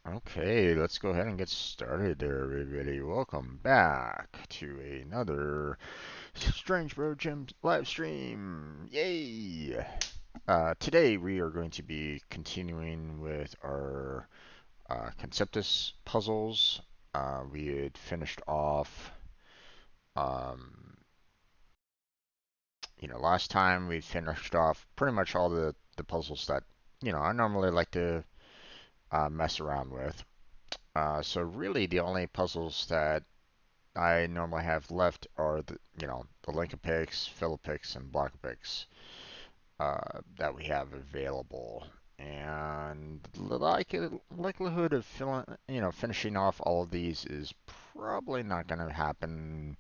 Okay, let's go ahead and get started there, everybody. Welcome back to another Strange Bro Gems live stream. Yay! Today we are going to be continuing with our Conceptis puzzles. We had finished off, um, last time we finished off pretty much all the puzzles that, I normally like to mess around with. So really the only puzzles that I normally have left are the Link-a-Pix, Fill-a-Pix, and Block-a-Pix that we have available. And the likelihood of finishing off all of these is probably not going to happen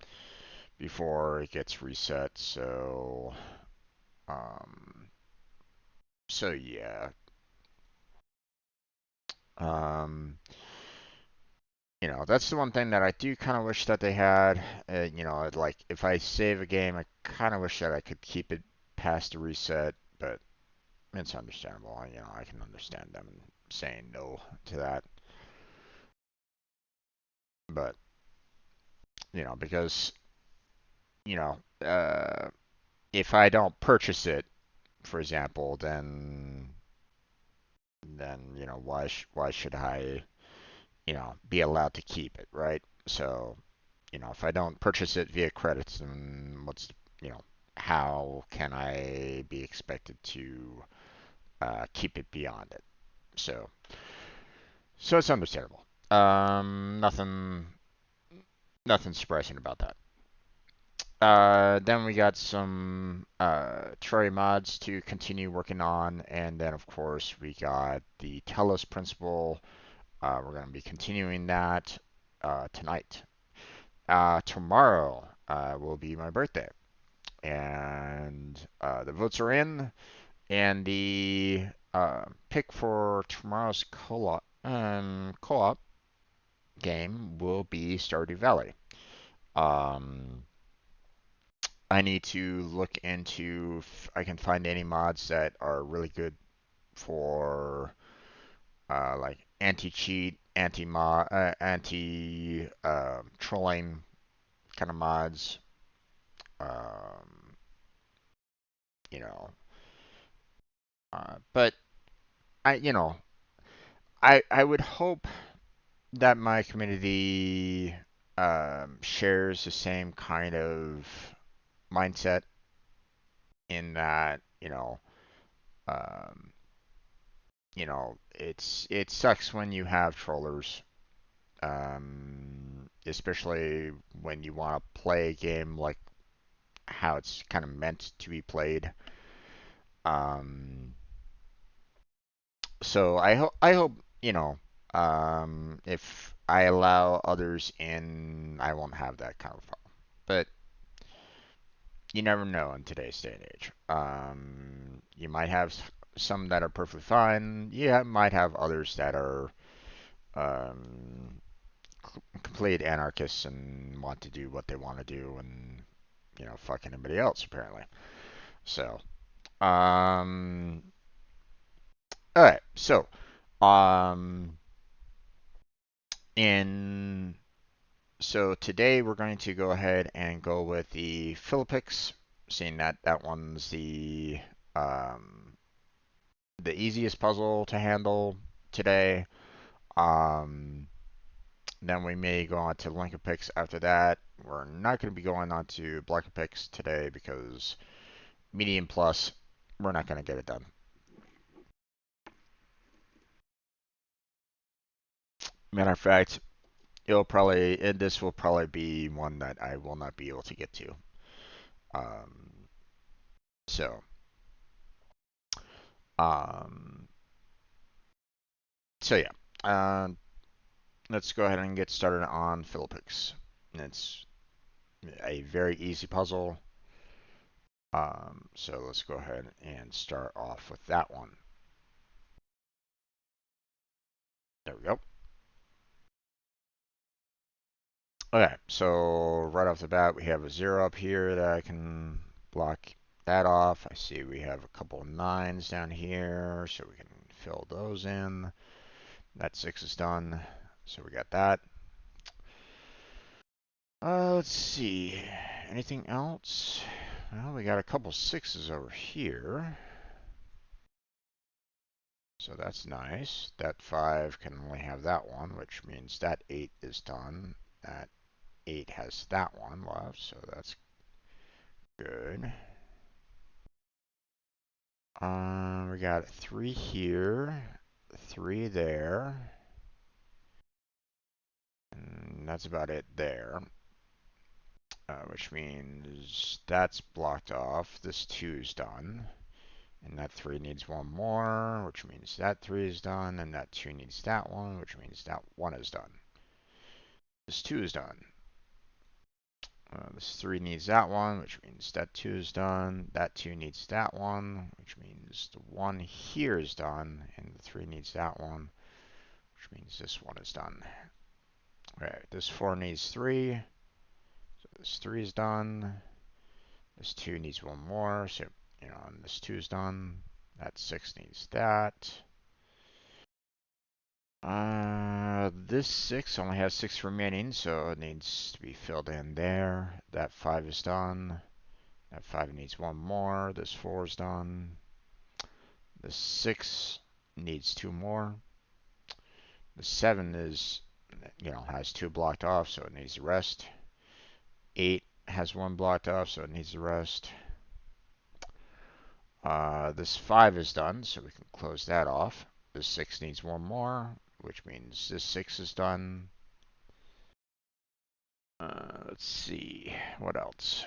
before it gets reset. Um, so yeah. Um, that's the one thing that I do kind of wish that they had. Like if I save a game, I kind of wish that I could keep it past the reset, but it's understandable. I can understand them saying no to that. But, because, you know, uh, if I don't purchase it, for example, then why should I be allowed to keep it, right? So if I don't purchase it via credits, then how can I be expected to keep it beyond it? So, so it's understandable. Nothing surprising about that. Then we got some Terraria mods to continue working on, and then of course we got the Telos principle. We're going to be continuing that tonight. Tomorrow will be my birthday, and the votes are in, and the pick for tomorrow's co-op game will be Stardew Valley. Um, I need to look into if I can find any mods that are really good for like anti-cheat, anti trolling kind of mods. Um, you know, but I you know I would hope that my community shares the same kind of mindset in that um, it sucks when you have trollers, especially when you want to play a game like how it's kind of meant to be played. Um, so I hope if I allow others in, I won't have that kind of problem. But you never know in today's day and age. You might have some that are perfectly fine. You might have others that are um, complete anarchists and want to do what they want to do and fuck anybody else apparently. So, um, all right. So, um, in so today we're going to go ahead and go with the Fill-a-Pix, seeing that that one's um, the easiest puzzle to handle today. Um, then we may go on to Link-a-Pix after that. We're not going to be going on to Block-a-Pix today because medium plus, we're not going to get it done. Matter of fact, this will probably be one that I will not be able to get to. Um, so, um, so yeah. Um, let's go ahead and get started on Fill-a-Pix. It's a very easy puzzle. So let's go ahead and start off with that one. There we go. Okay, so right off the bat, we have a 0 up here that I can block that off. I see we have a couple of 9s down here, so we can fill those in. That 6 is done, so we got that. Let's see. Anything else? Well, we got a couple 6s over here. So that's nice. That 5 can only have that one, which means that 8 is done. That 8 has that one left, so that's good. We got 3 here, 3 there, and that's about it there. Which means that's blocked off. This 2 is done. And that 3 needs one more, which means that 3 is done. And that 2 needs that one, which means that 1 is done. This 2 is done. This 3 needs that one, which means that 2 is done. That 2 needs that one, which means the 1 here is done. And the 3 needs that one, which means this 1 is done. Okay, this 4 needs 3. So this 3 is done. This 2 needs one more. So, and this 2 is done. That 6 needs that. This 6 only has 6 remaining, so it needs to be filled in there. That 5 is done. That 5 needs one more. This 4 is done. This 6 needs 2 more. The 7 is, has 2 blocked off, so it needs the rest. 8 has 1 blocked off, so it needs the rest. This 5 is done, so we can close that off. This 6 needs 1 more, which means this 6 is done. Let's see, what else?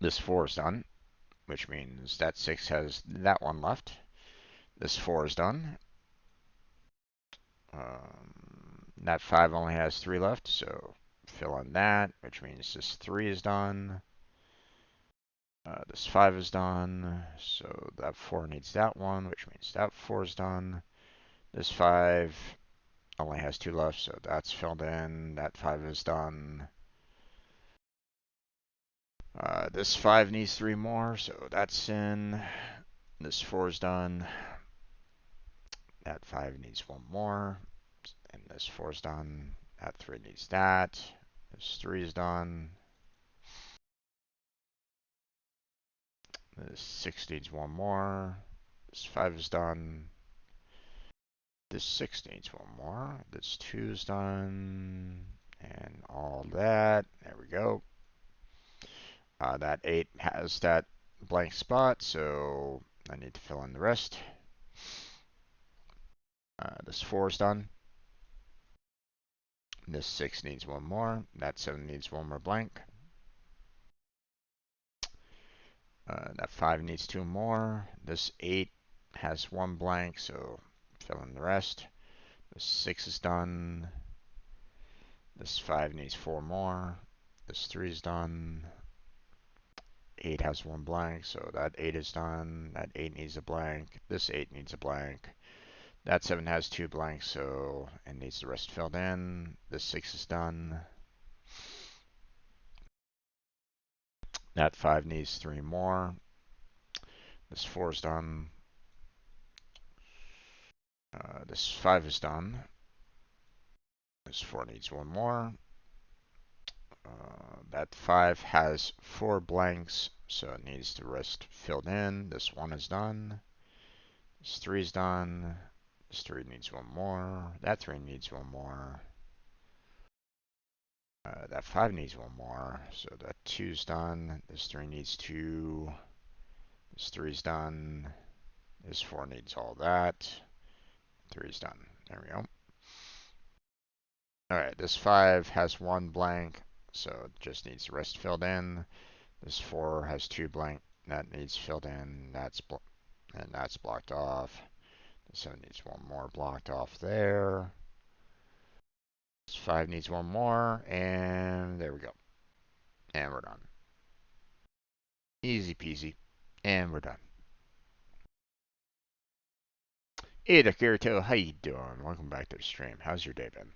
This 4 is done, which means that 6 has that one left. This 4 is done. That 5 only has 3 left, so fill in that, which means this 3 is done. This 5 is done, so that 4 needs that one, which means that 4 is done. This 5 only has 2 left, so that's filled in. That 5 is done. This 5 needs 3 more, so that's in. This 4 is done. That 5 needs 1 more, and this 4 is done. That 3 needs that. This 3 is done. This 6 needs 1 more. This 5 is done. This 6 needs 1 more. This 2 is done. And all that. There we go. That 8 has that blank spot, so I need to fill in the rest. This 4 is done. This 6 needs one more. That 7 needs one more blank. That 5 needs 2 more. This 8 has 1 blank, so fill in the rest. This 6 is done. This 5 needs 4 more. This 3 is done. 8 has 1 blank, so that 8 is done. That 8 needs a blank. This 8 needs a blank. That 7 has 2 blanks, so it needs the rest filled in. This 6 is done. That 5 needs 3 more. This 4 is done. This 5 is done. This 4 needs 1 more. That 5 has 4 blanks, so it needs the rest filled in. This 1 is done. This 3 is done. This 3 needs 1 more. That 3 needs 1 more. That 5 needs 1 more, so that 2 is done. This 3 needs 2. This 3 is done. This 4 needs all that. 3 is done. There we go. Alright, this 5 has 1 blank, so it just needs the rest filled in. This 4 has 2 blank, that needs filled in, and that's blocked off. This 7 needs 1 more blocked off there. This 5 needs 1 more, and there we go. And we're done. Easy peasy. And we're done. Hey there, Kirito. How you doing? Welcome back to the stream. How's your day been?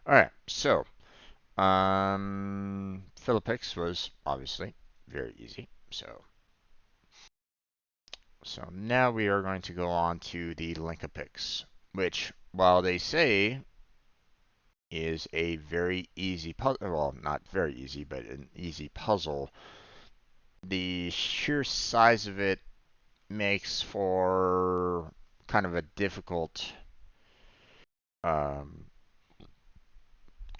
Alright, so Fill-a-Pix was obviously very easy. So now we are going to go on to the Link-a-Pix, which, while they say is a very easy puzzle, well, not very easy, but an easy puzzle, the sheer size of it makes for kind of a difficult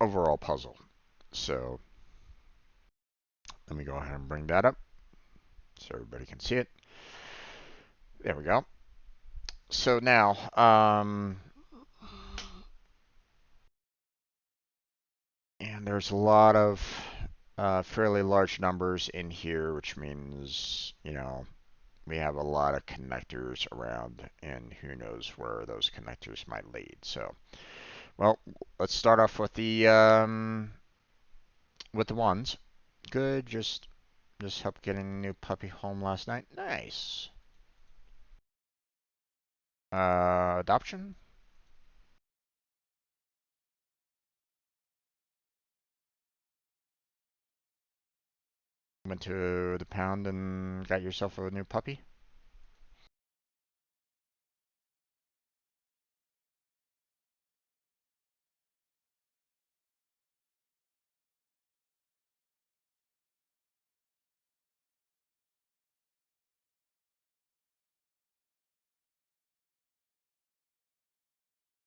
overall puzzle. So let me go ahead and bring that up so everybody can see it. There we go. So now, and there's a lot of fairly large numbers in here, which means, you know, we have a lot of connectors around, and who knows where those connectors might lead. So, well, let's start off with the ones. Good, just helped getting a new puppy home last night. Nice. Adoption. Went to the pound and got yourself a new puppy.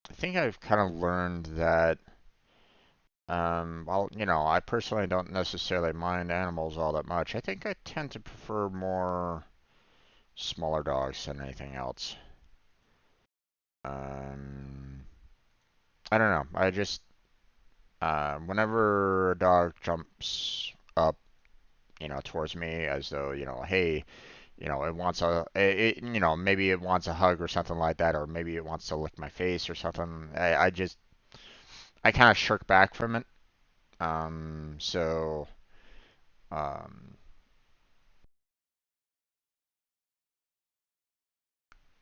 I think I've kind of learned that, well, you know, I personally don't necessarily mind animals all that much. I think I tend to prefer more smaller dogs than anything else. Um, I don't know. I just, whenever a dog jumps up, you know, towards me as though, you know, hey, you know, you know, maybe it wants a hug or something like that, or maybe it wants to lick my face or something. I kind of shirk back from it. So, um,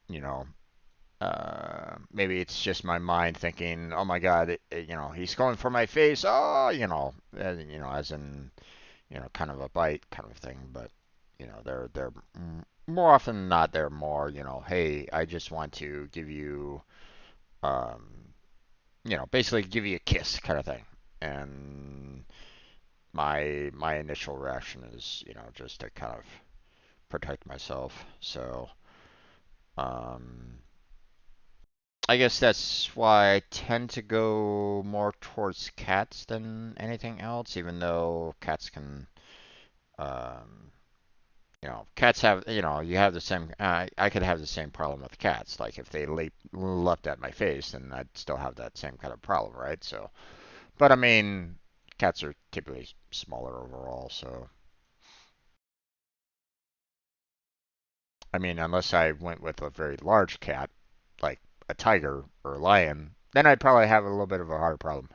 you know, maybe it's just my mind thinking, oh my God, you know, he's going for my face. Oh, you know, as in, you know, kind of a bite kind of thing. But, you know, they're more often than not, they're more, you know, hey, I just want to give you, um, you know, basically give you a kiss kind of thing. And my initial reaction is, you know, just to kind of protect myself. So, um, I guess that's why I tend to go more towards cats than anything else, even though cats can, um, Cats have, you have the same, I could have the same problem with cats. Like if they leapt at my face, then I'd still have that same kind of problem, right? So, but I mean, cats are typically smaller overall, so I mean, unless I went with a very large cat, like a tiger or a lion, then I'd probably have a little bit of a hard problem.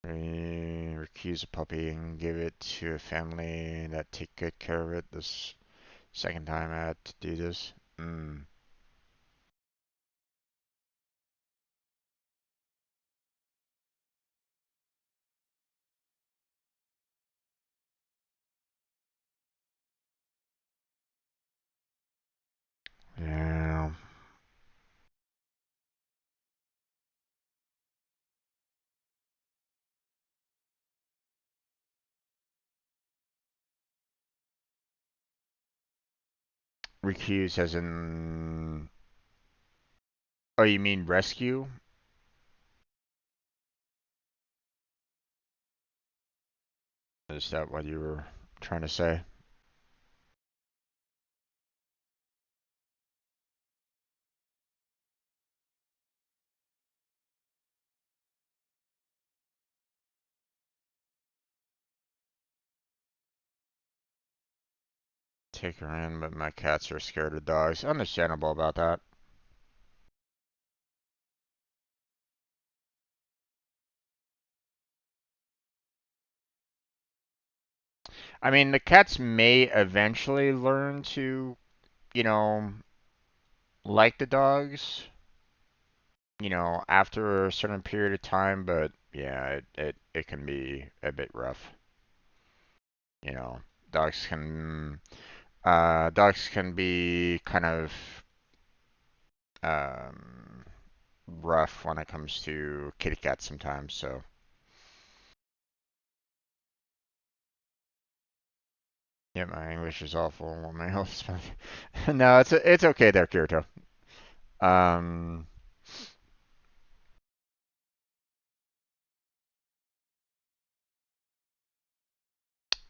Recuse a puppy and give it to a family that take good care of it. This second time I had to do this. Mm. Yeah. Recuse as in. Oh, you mean rescue? Is that what you were trying to say? Take her in, but my cats are scared of dogs. Understandable about that. I mean, the cats may eventually learn to, you know, like the dogs, after a certain period of time, but yeah, it can be a bit rough. You know, dogs can dogs can be kind of um, rough when it comes to kitty cats sometimes. So yeah, my English is awful. My health no, it's okay there, Kirito. Um,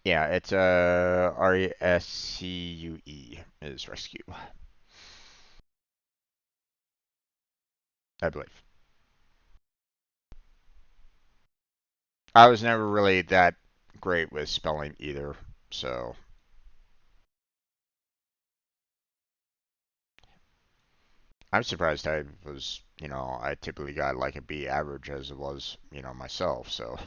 yeah, it's rescue is rescue, I believe. I was never really that great with spelling either, so I'm surprised I typically got like a B average as it was, myself, so.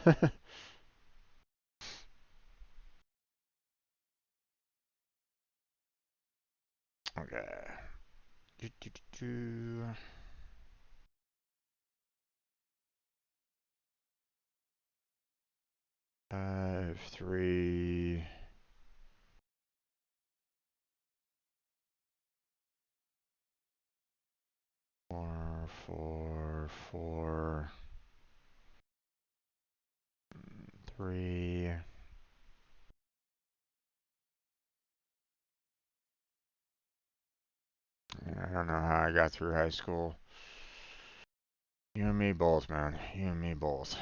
Okay. Do, do, do, do. 3, 4, 4, 4, 3. I don't know how I got through high school. You and me both, man. You and me both.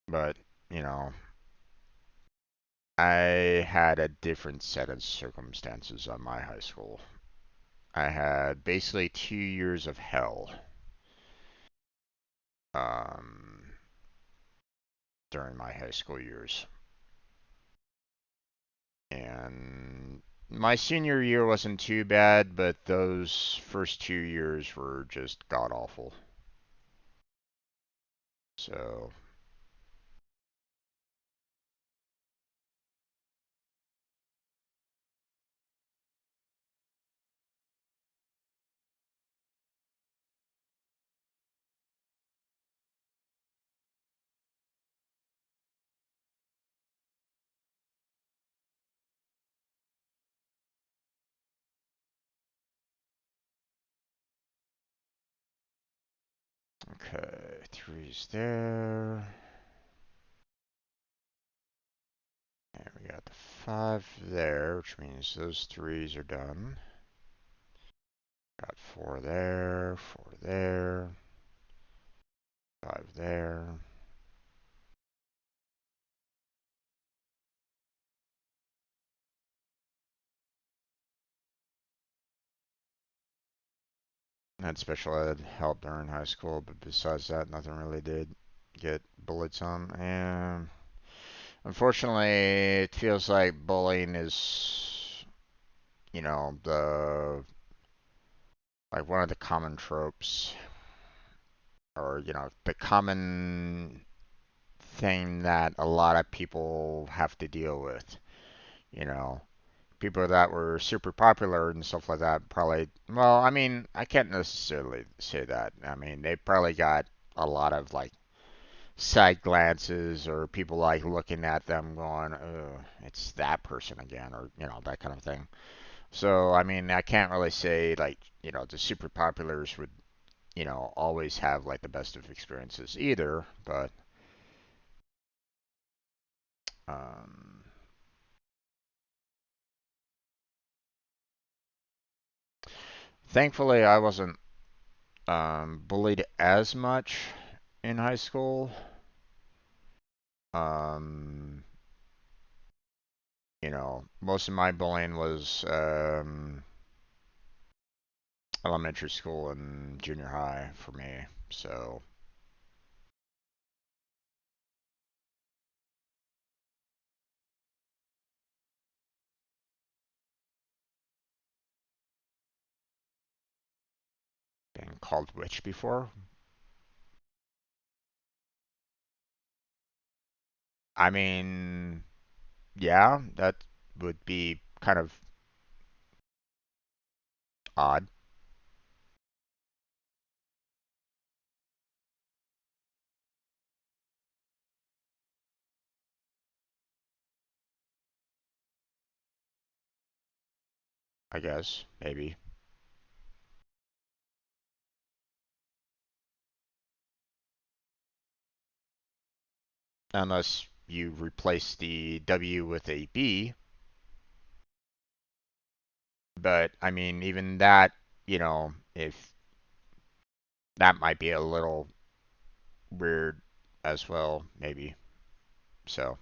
But, you know, I had a different set of circumstances on my high school. I had basically 2 years of hell um, during my high school years. And my senior year wasn't too bad, but those first 2 years were just god awful. So, okay, three's there. And we got the 5 there, which means those threes are done. Got 4 there, 4 there. 5 there. Had special ed help during high school, but besides that, nothing really did get bullied some. And unfortunately, it feels like bullying is, the like one of the common tropes, or the common thing that a lot of people have to deal with. You know, people that were super popular and stuff like that probably, well, I mean, I can't necessarily say that. I mean, they probably got a lot of like side glances or people like looking at them going, oh, it's that person again, or, that kind of thing. So, I mean, I can't really say like, the super populars would, always have like the best of experiences either, but um, thankfully I wasn't bullied as much in high school. Um, most of my bullying was elementary school and junior high for me. So, been called witch before. I mean, yeah, that would be kind of odd, I guess, maybe. Unless you replace the W with a B. But, I mean, even that, if that might be a little weird as well, maybe. So,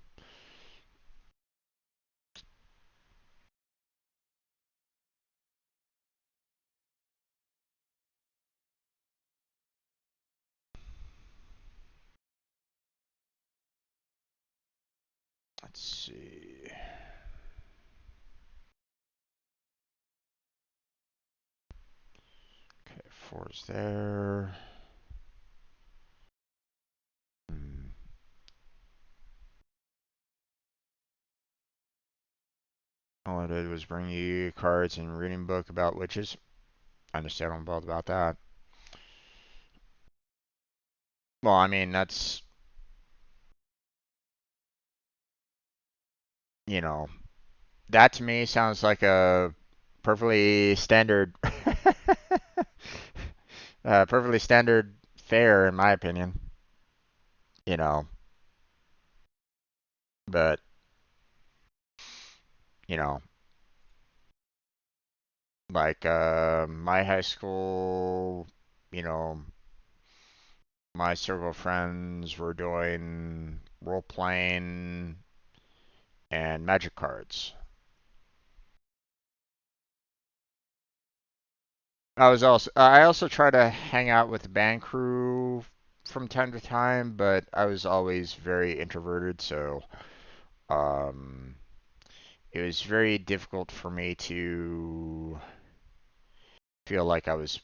let's see. Okay, 4's there. Hmm. All I did was bring you cards and reading book about witches. I understand all about that. Well, I mean, that's, you know, that to me sounds like a perfectly standard, perfectly standard fare, in my opinion. You know, but, you know, like, my high school, you know, my circle of friends were doing role playing and magic cards. I also try to hang out with the band crew from time to time, but I was always very introverted, so um, it was very difficult for me to feel like I was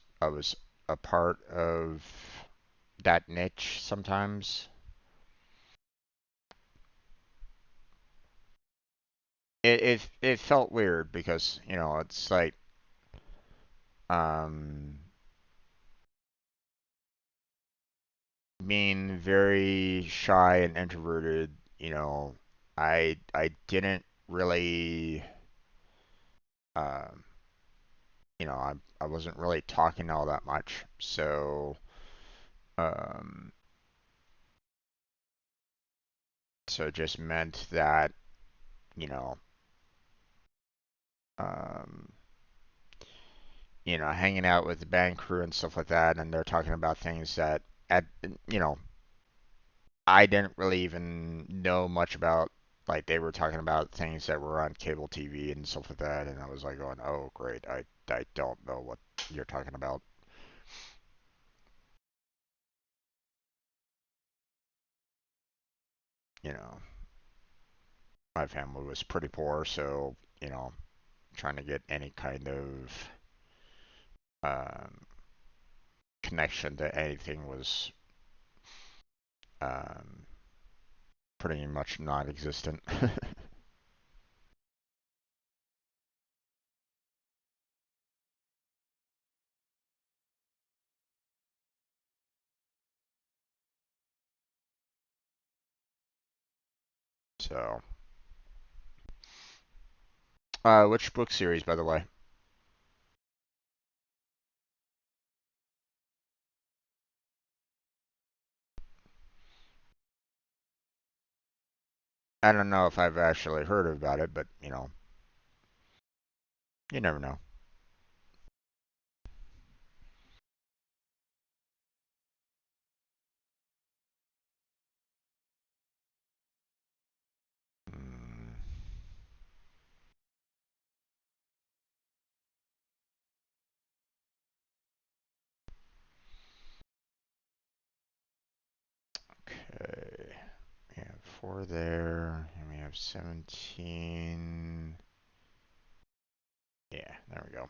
a part of that niche sometimes. It felt weird because, it's like um being very shy and introverted, I didn't really um I wasn't really talking all that much. Um so it just meant that, you know, um hanging out with the band crew and stuff like that, and they're talking about things that, at you know, I didn't really even know much about, like, they were talking about things that were on cable TV and stuff like that, and I was like going, oh great, I don't know what you're talking about, you know. My family was pretty poor, so trying to get any kind of um, connection to anything was um, pretty much non-existent. So, which book series, by the way? I don't know if I've actually heard about it, but you never know. Mm, okay, we have four there, and we have 17. Yeah, there we go.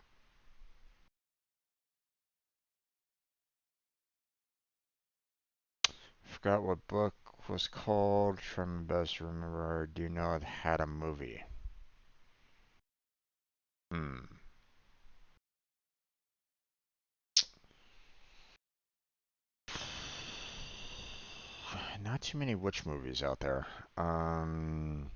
Forgot what book was called. Trying my best to remember. I do know it had a movie. Hmm. Not too many witch movies out there. Um.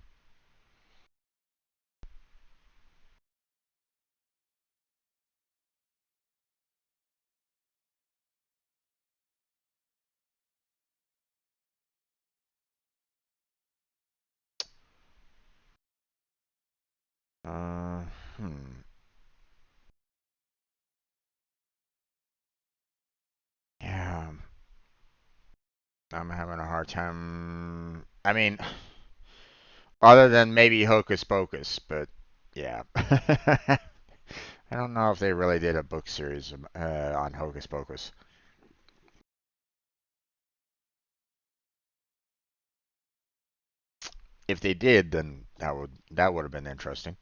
Uh. Hmm. Yeah. I'm having a hard time. I mean, other than maybe Hocus Pocus, but yeah. I don't know if they really did a book series on Hocus Pocus. If they did, then that would have been interesting.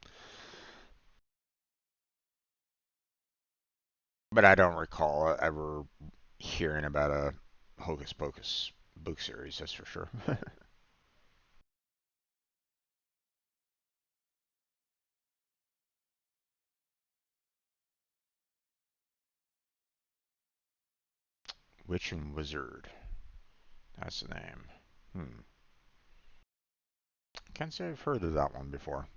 But I don't recall ever hearing about a Hocus Pocus book series. That's for sure. Witch and Wizard. That's the name. Hmm. Can't say I've heard of that one before.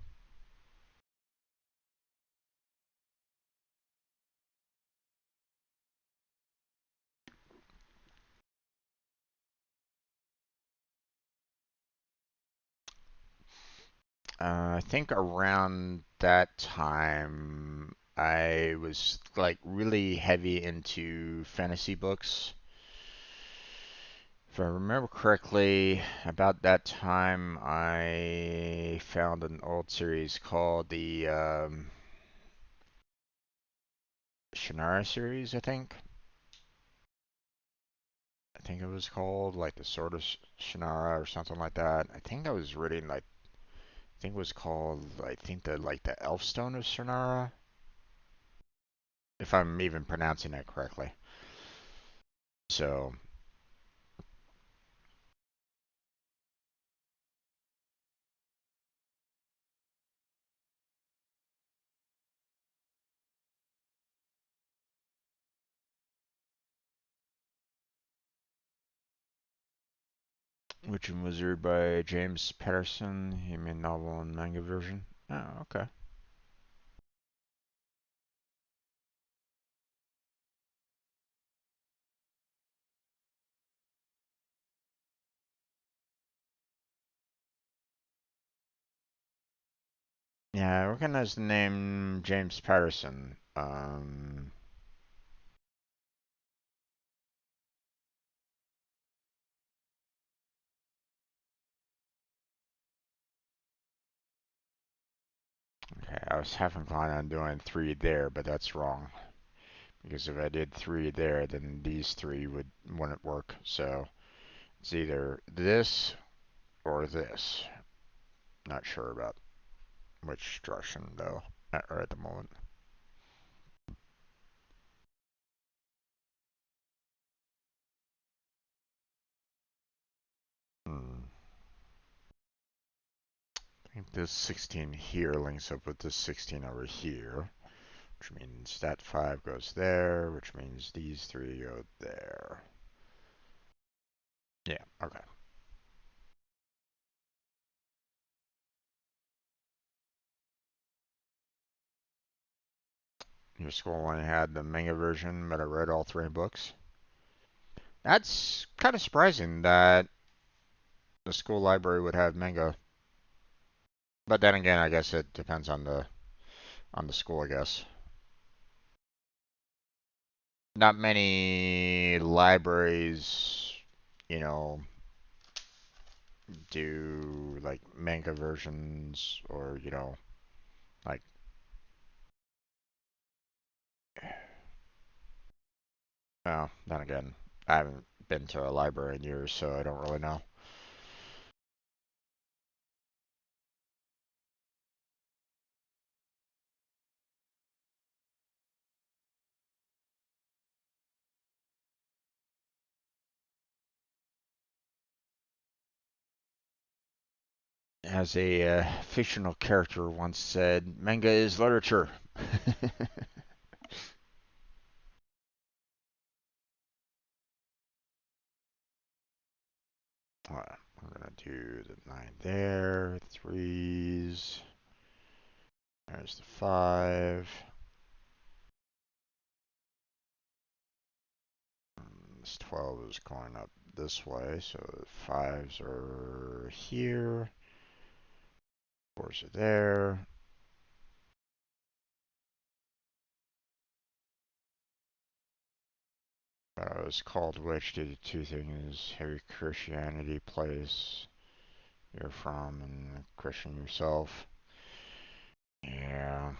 I think around that time, I was like really heavy into fantasy books. If I remember correctly, about that time, I found an old series called the Shannara series, I think. I think it was called like the Sword of Shannara or something like that. I think I was reading like I think it was called I think the Elfstone of Shannara, if I'm even pronouncing that correctly. So, Witch and Wizard by James Patterson. He made novel and manga version. Oh, okay. Yeah, I recognize the name James Patterson. was half inclined on doing 3 there, but that's wrong. Because if I did 3 there, then these 3 wouldn't work. So it's either this or this. Not sure about which direction though at the moment. Hmm. I think this 16 here links up with this 16 over here, which means that 5 goes there, which means these 3 go there. Yeah, okay. Your school only had the manga version, but I read all 3 books. That's kind of surprising that the school library would have manga. But then again, I guess it depends on the school, I guess. Not many libraries, you know, do like manga versions or, like well, then again, I haven't been to a library in years, so I don't really know. As a fictional character once said, manga is literature. Alright, I'm gonna do the 9 there, 3s. There's the 5. This 12 is going up this way, so the 5s are here. 4s are there. I was called witch due to 2 things: heavy Christianity place you're from and Christian yourself. Yeah.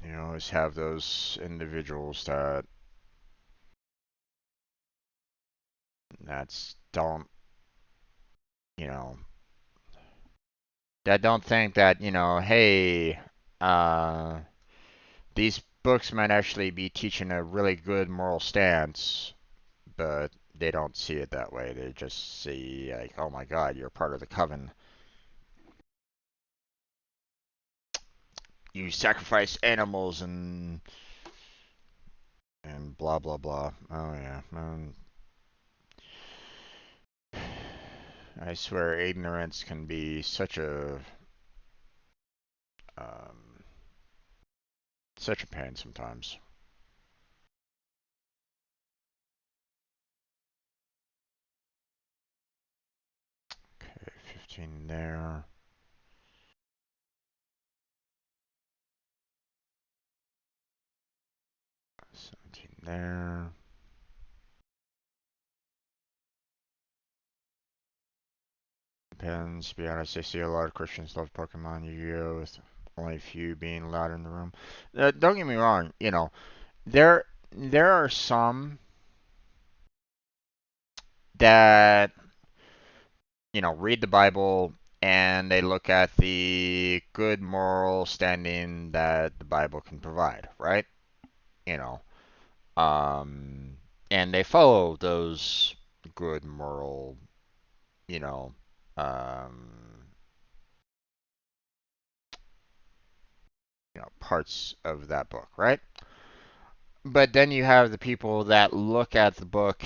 You always have those individuals that's don't, you know, that don't think that, hey, uh, these books might actually be teaching a really good moral stance, but they don't see it that way. They just see, like, oh my god, you're part of the coven. You sacrifice animals and blah blah blah. Oh yeah. I swear ignorance can be um, such a pain sometimes. Okay, 15 there. 17 there. Depends. To be honest, I see a lot of Christians love Pokemon Yu-Gi-Oh! With only a few being allowed in the room. Don't get me wrong. There there are some that read the Bible and they look at the good moral standing that the Bible can provide, right? You know, um, and they follow those good moral, you know, um, parts of that book, right? But then you have the people that look at the book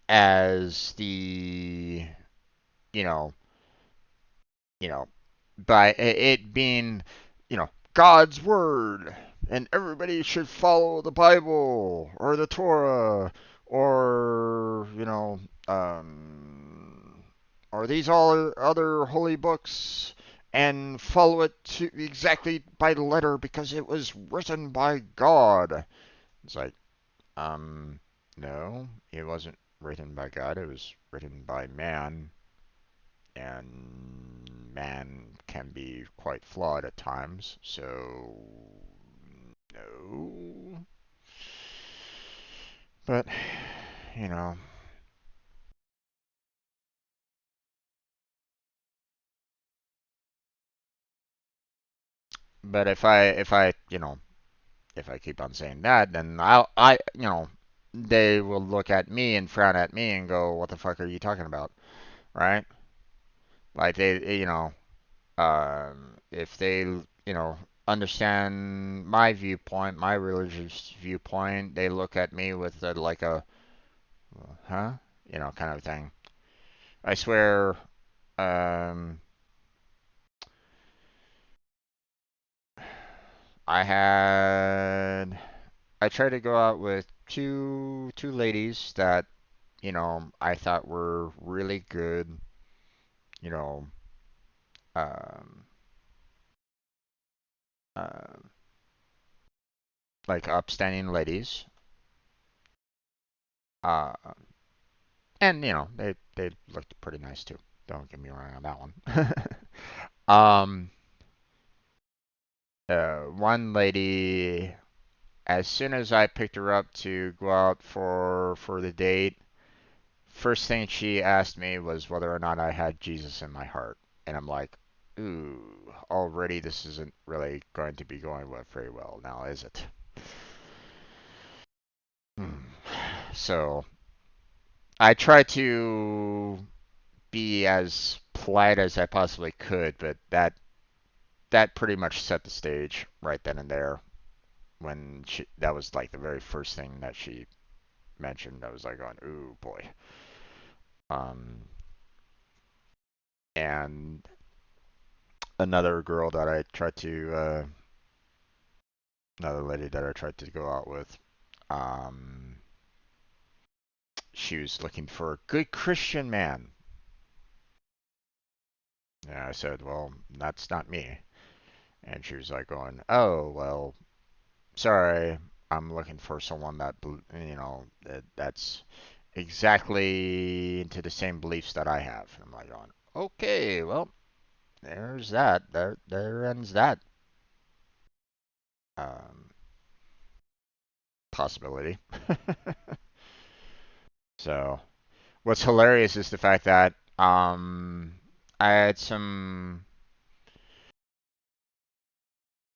as you know, you know, by it being, God's word, and everybody should follow the Bible or the Torah or um, or these all other holy books, and follow it to exactly by the letter because it was written by God. It's like, no, it wasn't written by God. It was written by man, and man can be quite flawed at times. So, no. But, you know, but if I keep on saying that, then they will look at me and frown at me and go, "What the fuck are you talking about?" Right? Like if they, understand my viewpoint, my religious viewpoint, they look at me with like a, huh? Kind of thing. I swear, um, I had, I tried to go out with two ladies that, I thought were really good, you know, um, uh, like upstanding ladies. Uh, and they looked pretty nice too. Don't get me wrong on that one. um, one lady, as soon as I picked her up to go out for the date, first thing she asked me was whether or not I had Jesus in my heart, and I'm like, ooh, already this isn't really going to be going very well now, is it? Hmm. So I tried to be as polite as I possibly could, but that pretty much set the stage right then and there when that was like the very first thing that she mentioned. I was like going, ooh boy. Um, and another girl that I tried to, another lady that I tried to go out with, um, she was looking for a good Christian man. And I said, well, that's not me. And she was like going, oh, well, sorry, I'm looking for someone that's exactly into the same beliefs that I have. And I'm like going, okay, well, there's that. There ends that um, possibility. So, what's hilarious is the fact that I had some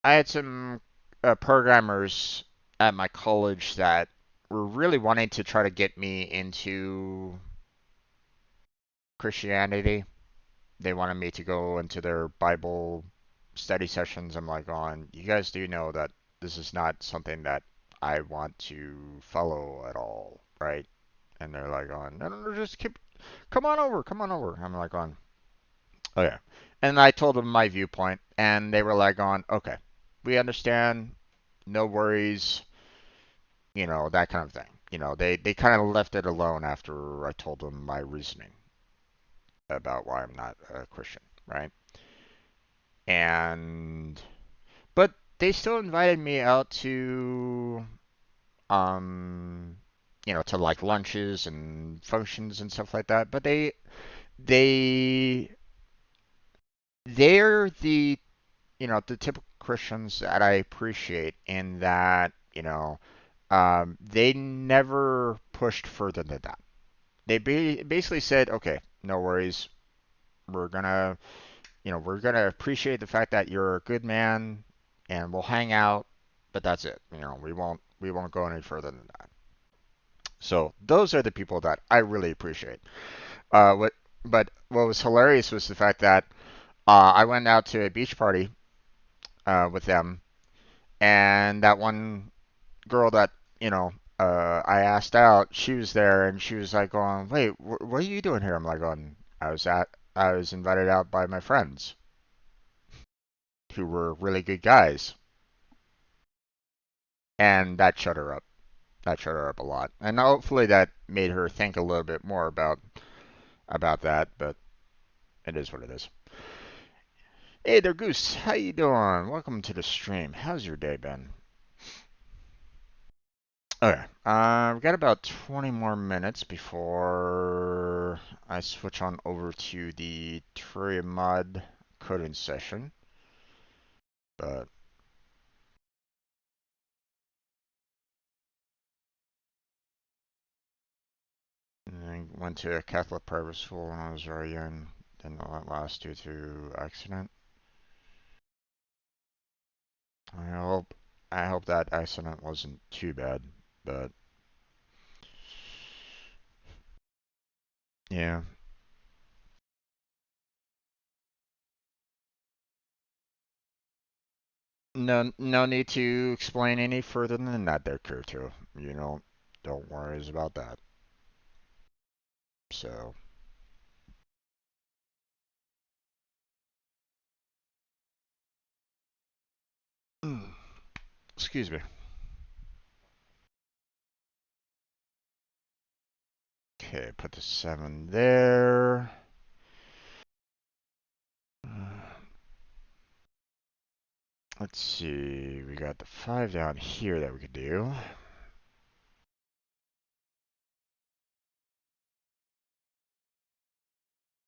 I had some programmers at my college that were really wanting to try to get me into Christianity. They wanted me to go into their Bible study sessions. I'm like, on, you guys do know that this is not something that I want to follow at all, right? And they're like, on, no, no, no, just come on over, come on over. I'm like, on, okay. And I told them my viewpoint, and they were like, on, okay, we understand, no worries, that kind of thing. They kind of left it alone after I told them my reasoning about why I'm not a Christian, right? And but they still invited me out to um to like lunches and functions and stuff like that. But they they're the typical Christians that I appreciate in that they never pushed further than that. They basically said, okay, no worries, we're gonna we're gonna appreciate the fact that you're a good man, and we'll hang out, but that's it. We won't go any further than that. So those are the people that I really appreciate. What But what was hilarious was the fact that I went out to a beach party with them, and that one girl that I asked out, she was there, and she was like, "Going, wait, what are you doing here?" I'm like, "Going, I was invited out by my friends who were really good guys," and that shut her up. That shut her up a lot, and hopefully that made her think a little bit more about that. But it is what it is. Hey there, Goose. How you doing? Welcome to the stream. How's your day been? Okay, we've got about 20 more minutes before I switch on over to the Terraria mod coding session. But I went to a Catholic private school when I was very young. Didn't know that last due to accident. I hope I hope that accident wasn't too bad, but yeah. No need to explain any further than that there, Kurto. You know, don't worry about that. So, excuse me. Okay, put the 7 there. Let's see, we got the 5 down here that we could do.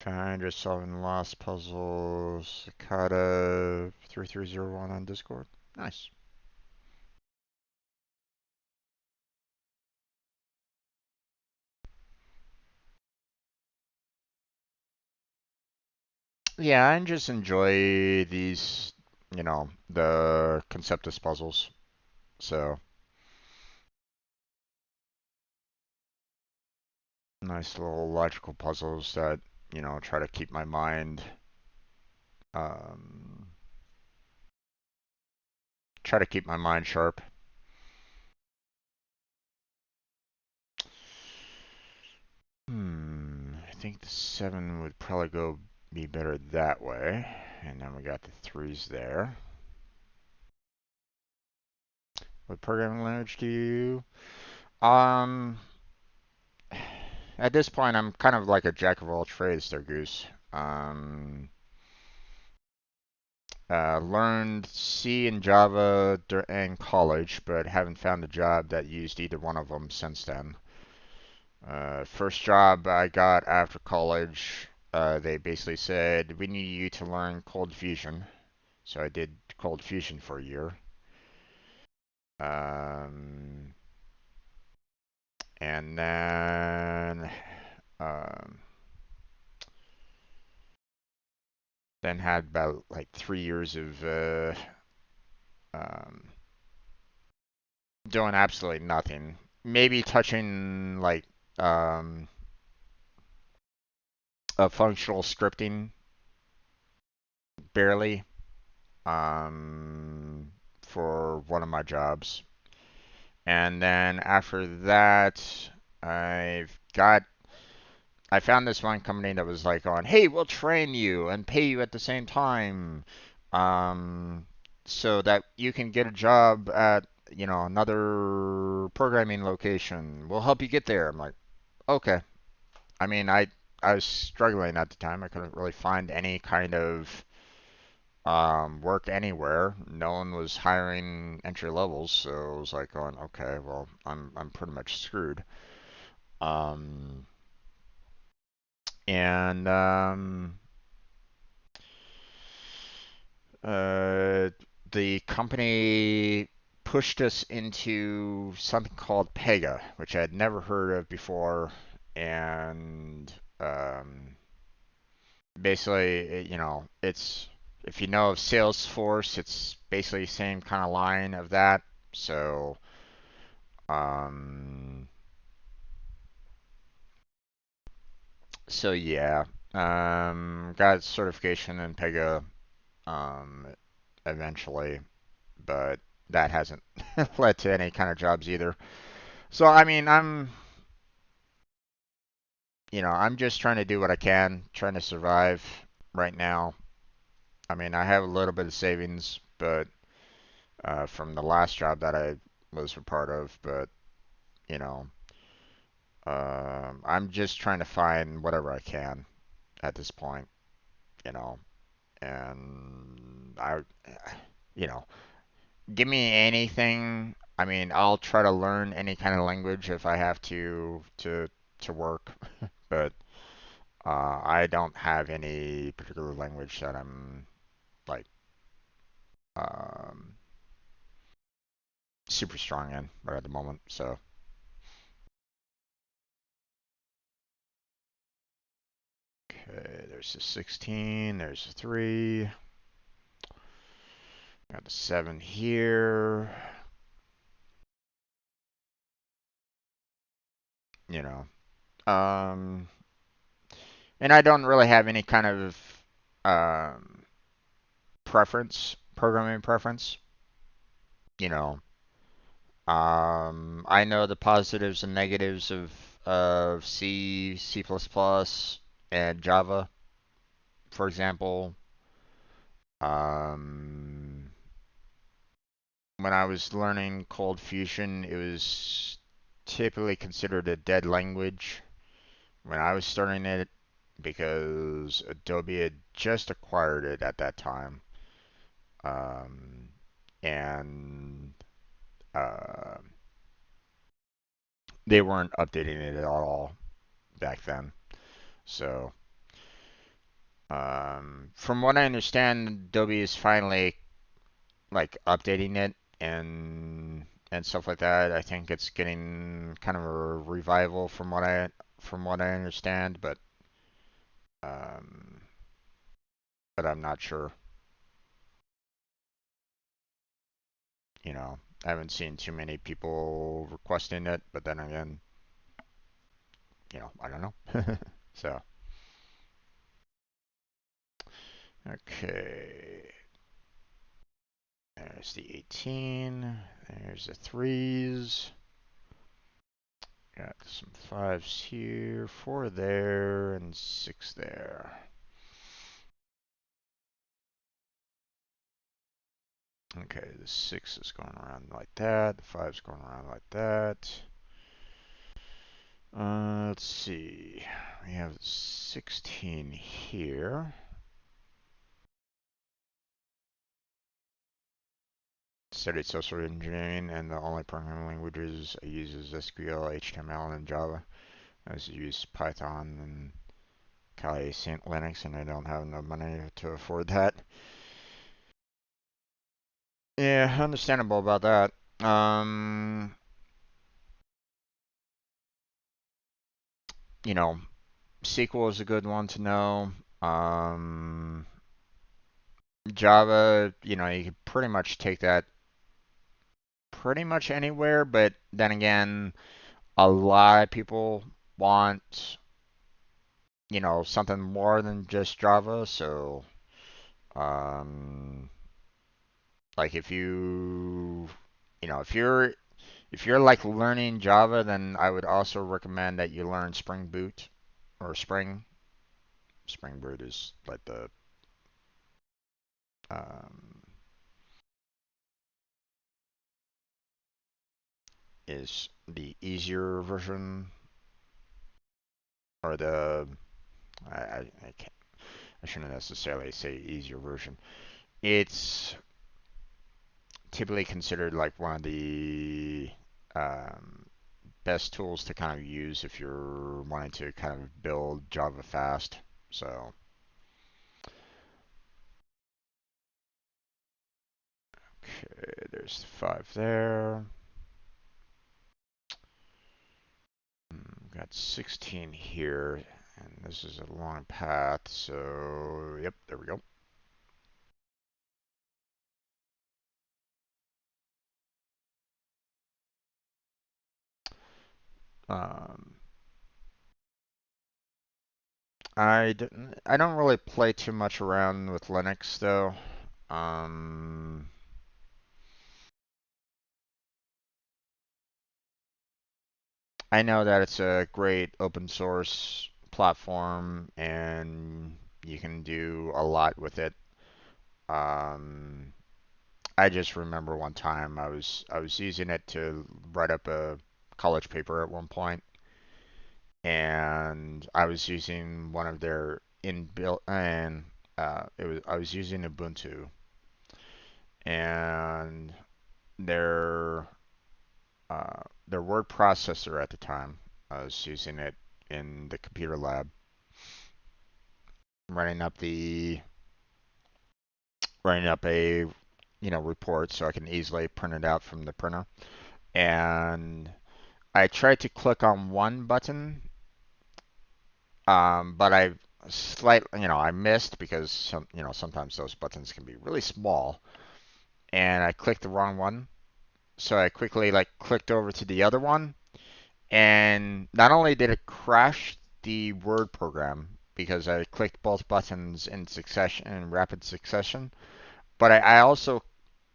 Find just solving lost puzzles. Cicada 3301 on Discord. Nice. Yeah, I just enjoy these, the Conceptis puzzles. So, nice little logical puzzles that, try to keep my mind, um, sharp. I think the 7 would probably be better that way. And then we got the 3s there. What programming language do you? Um, at this point, I'm kind of like a jack of all trades there, Goose. Um, Learned C and Java in college, but haven't found a job that used either one of them since then. First job I got after college, they basically said, we need you to learn Cold Fusion. So I did Cold Fusion for a year. Um, and um, then had about like 3 years of um, doing absolutely nothing. Maybe touching like um, a functional scripting barely for one of my jobs. And then after that, I've got I found this one company that was like on, hey, we'll train you and pay you at the same time, um, so that you can get a job at another programming location. We'll help you get there. I'm like, okay. I mean, I was struggling at the time. I couldn't really find any kind of work anywhere. No one was hiring entry levels, so I was like going, okay, well, I'm pretty much screwed. Um, and uh, the company pushed us into something called Pega, which I had never heard of before, and basically, it's if you know of Salesforce, it's basically the same kind of line of that. So, um, yeah, got certification in Pega, um, eventually, but that hasn't led to any kind of jobs either. So, I mean, I'm just trying to do what I can, trying to survive right now. I mean, I have a little bit of savings, but from the last job that I was a part of, but you know, I'm just trying to find whatever I can at this point, you know, And you know, give me anything. I mean, I'll try to learn any kind of language if I have to work, but I don't have any particular language that I'm like um, super strong in right at the moment. So, okay, there's the 16, there's the 3, got the 7 here. You know, and I don't really have any kind of programming preference. You know, I know the positives and negatives of C, C++, and Java, for example. Um, when I was learning Cold Fusion, it was typically considered a dead language when I was starting it because Adobe had just acquired it at that time. Um, and uh, they weren't updating it at all back then. So, from what I understand, Adobe is finally like updating it and stuff like that. I think it's getting kind of a revival from what I understand, um, but I'm not sure. You know, I haven't seen too many people requesting it, but then again, I don't know. So, okay. There's the 18. There's the 3s. Got some 5s here, 4 there, and 6 there. Okay, the 6 is going around like that. The 5 is going around like that. Let's see. We have 16 here. Studied social engineering, and the only programming languages I use is SQL, HTML, and Java. I also use Python and Kali St. Linux, and I don't have enough money to afford that. Yeah, understandable about that. You know, SQL is a good one to know. Um, Java, you can pretty much take that pretty much anywhere, but then again, a lot of people want, something more than just Java. So, um, like if you're like learning Java, then I would also recommend that you learn Spring Boot or Spring. Spring Boot is like um, is the easier version or I can't I shouldn't necessarily say easier version. It's typically considered like one of the um, best tools to kind of use if you're wanting to kind of build Java fast. So, okay, there's the 5 there. Got 16 here, and this is a long path, so yep, there we go. Um, I don't really play too much around with Linux though. Um, I know that it's a great open source platform and you can do a lot with it. Um, I just remember one time I was using it to write up a college paper at one point, and I was using one of their inbuilt and I was using Ubuntu, and their their word processor at the time, I was using it in the computer lab, running up the running up a report so I can easily print it out from the printer. And I tried to click on one button, but I missed because sometimes those buttons can be really small, and I clicked the wrong one. So I quickly clicked over to the other one, and not only did it crash the Word program because I clicked both buttons in rapid succession, but I also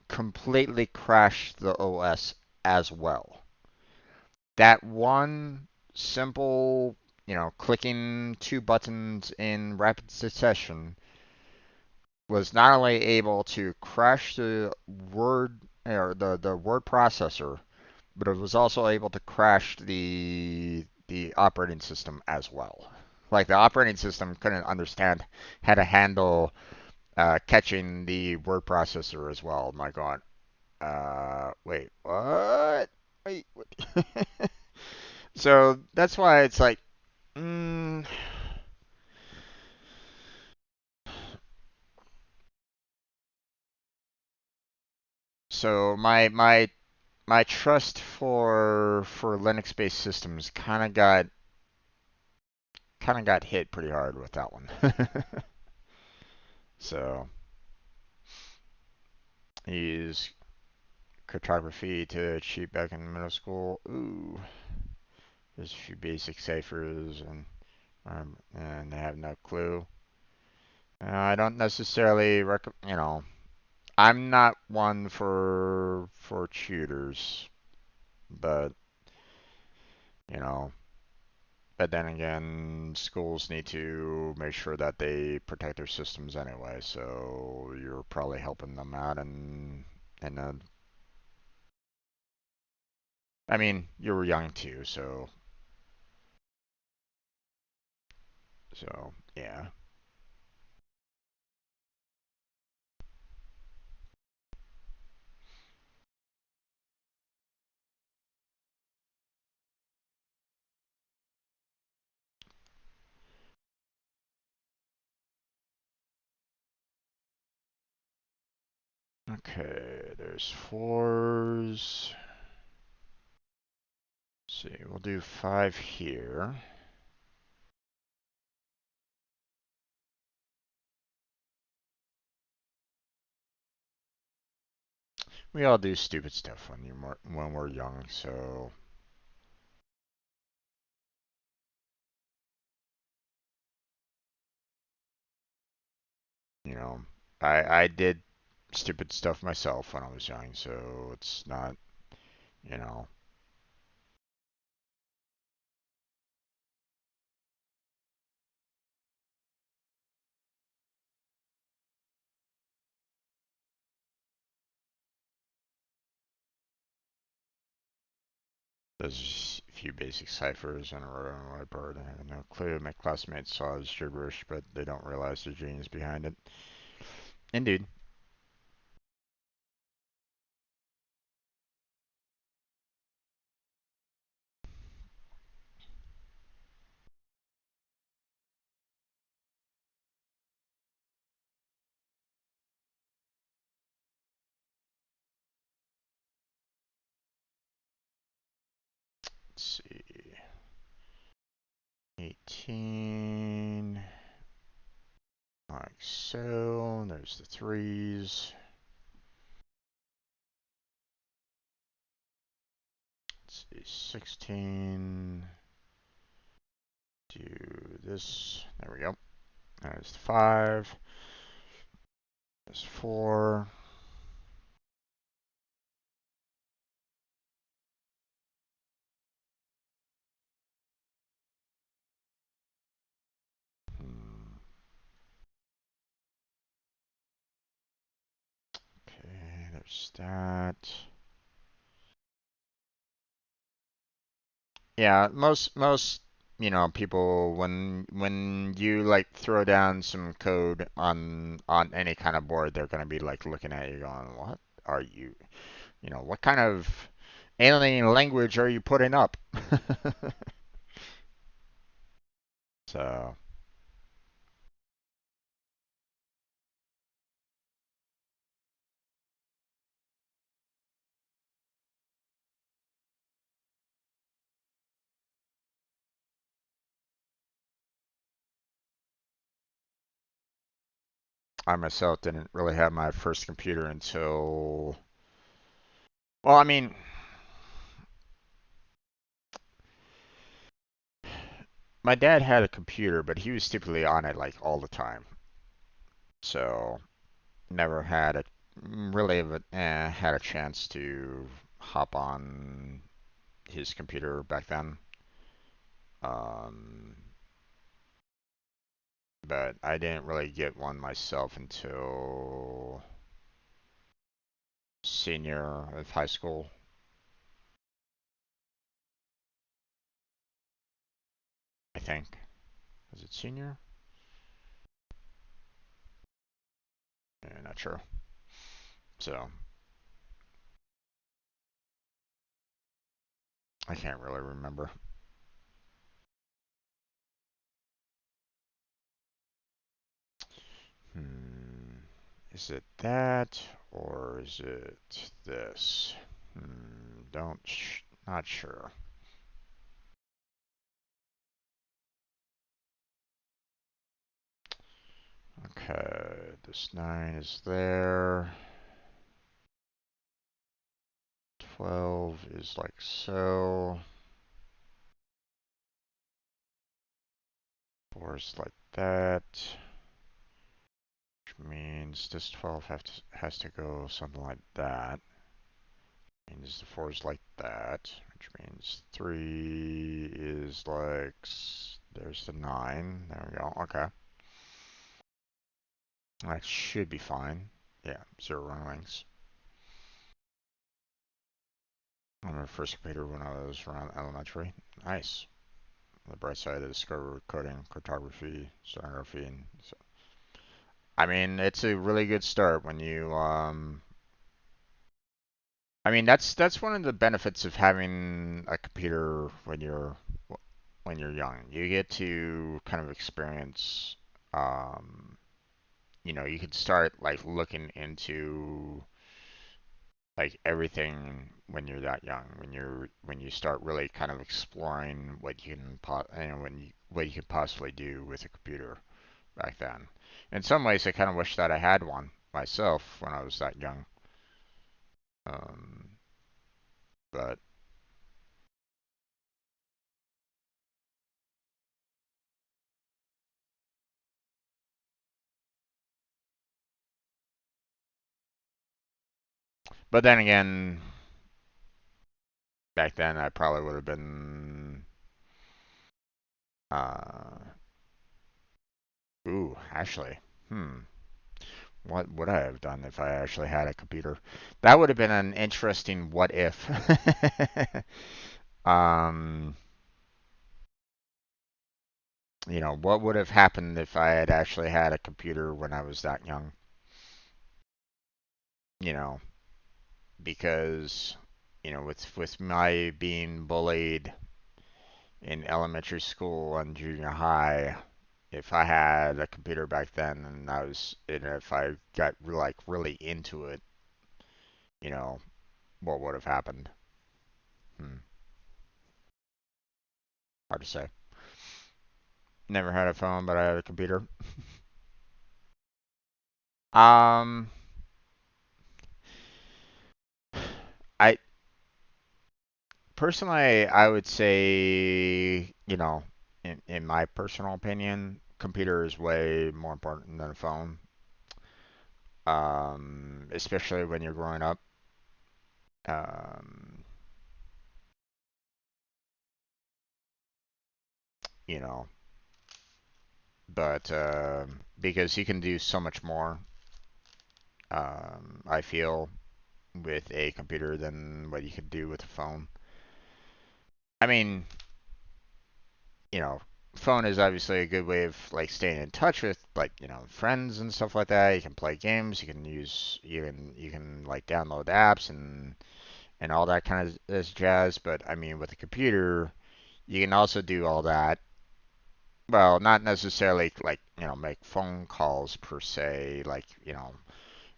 completely crashed the OS as well. That one simple, clicking two buttons in rapid succession was not only able to crash the word or the word processor, but it was also able to crash the operating system as well. Like the operating system couldn't understand how to handle catching the word processor as well. My God. Wait, what? Wait, what? So that's why it's like, mm, so my trust for Linux-based systems kind of got hit pretty hard with that one. So use cryptography to cheat back in middle school. Ooh, there's a few basic ciphers and they have no clue. I don't necessarily I'm not one for tutors, but you know, but then again, schools need to make sure that they protect their systems anyway. So you're probably helping them out, and I mean, you were young too, so yeah. Okay, there's fours. Let's see, we'll do five here. We all do stupid stuff when we're young, so you know, I did stupid stuff myself when I was young, so it's not, you know, there's a few basic ciphers and a row on whiteboard. I have no clue. My classmates saw it as gibberish, but they don't realize the genius behind it. Indeed. Let's see. 18. Like so. There's the threes. Let's see. 16. Do this. There we go. There's the five. There's four. Okay, there's that. Yeah, most people when you like throw down some code on any kind of board, they're gonna be like looking at you going, "What are you? What kind of alien language are you putting up?" So I myself didn't really have my first computer until, well, I mean, my dad had a computer, but he was typically on it like all the time. So never had a really had a chance to hop on his computer back then. Um, but I didn't really get one myself until senior of high school, I think. Was it senior? Yeah, not sure. So I can't really remember. Hmm. Is it that or is it this? Don't not sure. Okay, this 9 is there. 12 is like so. 4 is like that. Which means this 12 has to go something like that. Means the 4 is like that. Which means 3 is like. There's the 9. There we go. Okay. That should be fine. Yeah, 0 running. On my first computer when I was around elementary. Nice. On the bright side, I discovered coding, cryptography, stenography, and so, I mean, it's a really good start when you. I mean, that's one of the benefits of having a computer when you're young. You get to kind of experience. Um, you could start like looking into like everything when you're that young. When you start really kind of exploring what you can what you could possibly do with a computer back then. In some ways, I kind of wish that I had one myself when I was that young. Um, but but then again, back then I probably would have been. Uh, actually, what would I have done if I actually had a computer? That would have been an interesting what if. um, what would have happened if I had actually had a computer when I was that young? You know, because with my being bullied in elementary school and junior high, if I had a computer back then and if I got like really into it, you know, what would have happened? Hmm, hard to say. Never had a phone, but I had a computer. Um, I personally, I would say, in my personal opinion, computer is way more important than a phone. Especially when you're growing up. Um, you know, but because you can do so much more, I feel, with a computer than what you could do with a phone. I mean, phone is obviously a good way of like staying in touch with like friends and stuff like that. You can play games. You can like download apps and all that kind of this jazz. But I mean, with a computer, you can also do all that. Well, not necessarily like make phone calls per se. Like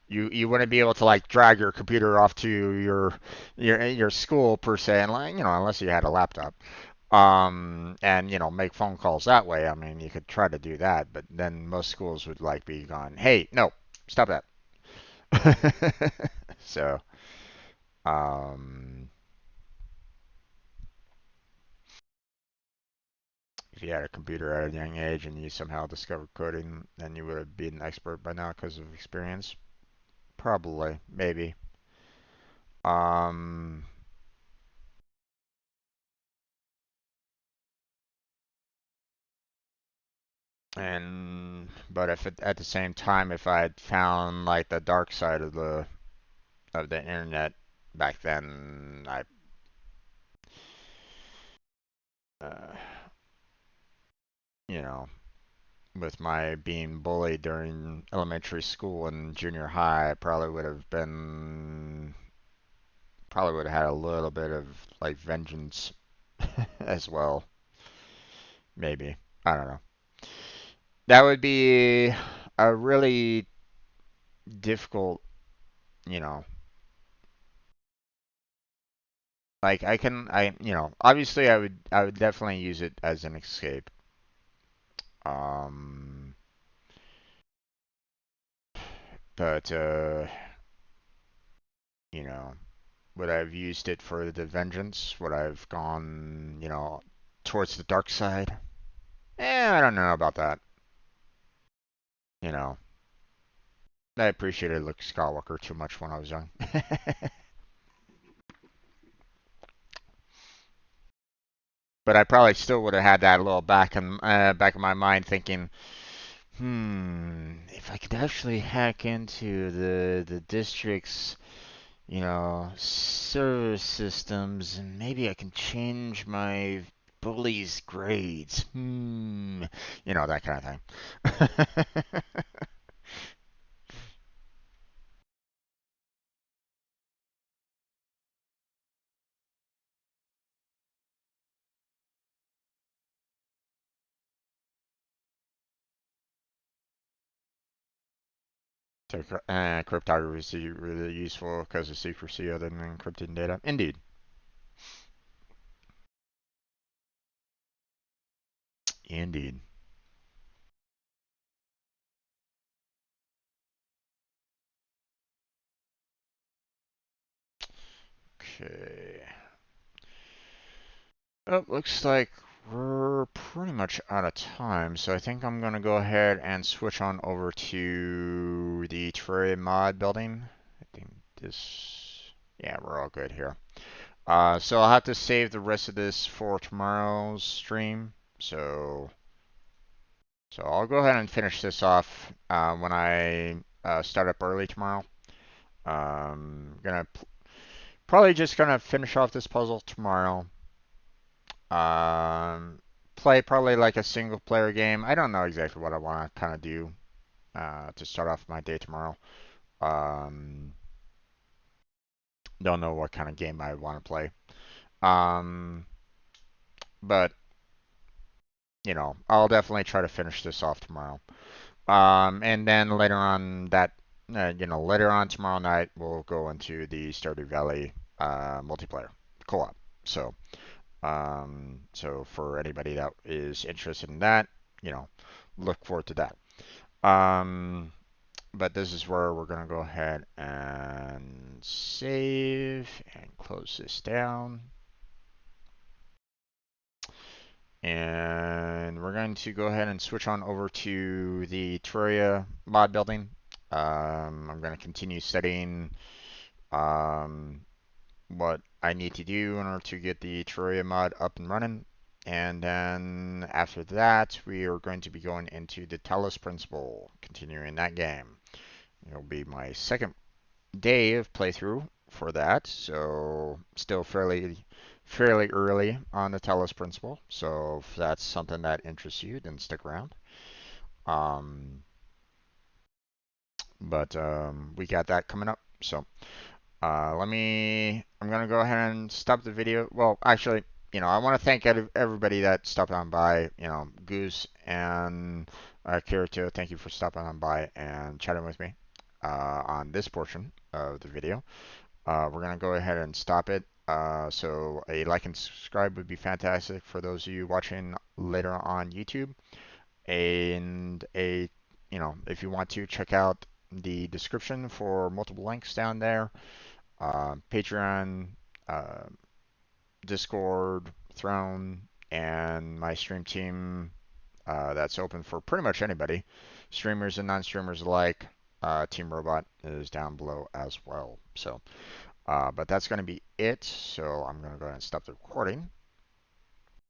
you wouldn't be able to like drag your computer off to your school per se, and like unless you had a laptop. And make phone calls that way. I mean, you could try to do that, but then most schools would like be gone. Hey, no, stop that. So, um, if you had a computer at a young age and you somehow discovered coding, then you would have been an expert by now because of experience. Probably, maybe. Um, and but if at the same time, if I had found like the dark side of the internet back then, uh, you know, with my being bullied during elementary school and junior high, I probably would have had a little bit of like vengeance as well. Maybe. I don't know. That would be a really difficult, you know, like obviously I would definitely use it as an escape. Um, but you know, would I have used it for the vengeance? Would I have gone, towards the dark side? I don't know about that. You know, I appreciated Luke Skywalker too much when I was young. But I probably still would have had that little back in my mind thinking, if I could actually hack into the district's, server systems, and maybe I can change my bully's grades. That kind of thing. So, cryptography is really useful because of secrecy other than encrypting data. Indeed. Indeed. Okay. Oh, looks like we're pretty much out of time, so I think I'm gonna go ahead and switch on over to the Terraria mod building. I think yeah, we're all good here. So I'll have to save the rest of this for tomorrow's stream. So I'll go ahead and finish this off when I start up early tomorrow. Gonna probably just gonna finish off this puzzle tomorrow. Um, Play probably like a single player game. I don't know exactly what I want to kind of do to start off my day tomorrow. Um, don't know what kind of game I want to play. Um, but I'll definitely try to finish this off tomorrow. And then later on tomorrow night, we'll go into the Stardew Valley multiplayer co-op. So for anybody that is interested in that, you know, look forward to that. Um, but this is where we're gonna go ahead and save and close this down. And we're going to go ahead and switch on over to the Terraria mod building. I'm going to continue studying um, what I need to do in order to get the Terraria mod up and running. And then after that, we are going to be going into the Talos Principle, continuing that game. It'll be my second day of playthrough for that, so still fairly early on the Telos principle. So if that's something that interests you, then stick around. Um, but we got that coming up. So I'm going to go ahead and stop the video. Well, actually, I want to thank everybody that stopped on by. Goose and Kirito, thank you for stopping on by and chatting with me on this portion of the video. We're going to go ahead and stop it. So a like and subscribe would be fantastic for those of you watching later on YouTube. And if you want to check out the description for multiple links down there, Patreon, uh, Discord, Throne, and my stream team that's open for pretty much anybody, streamers and non-streamers alike. Team Robot is down below as well. So, but that's going to be it. So I'm going to go ahead and stop the recording.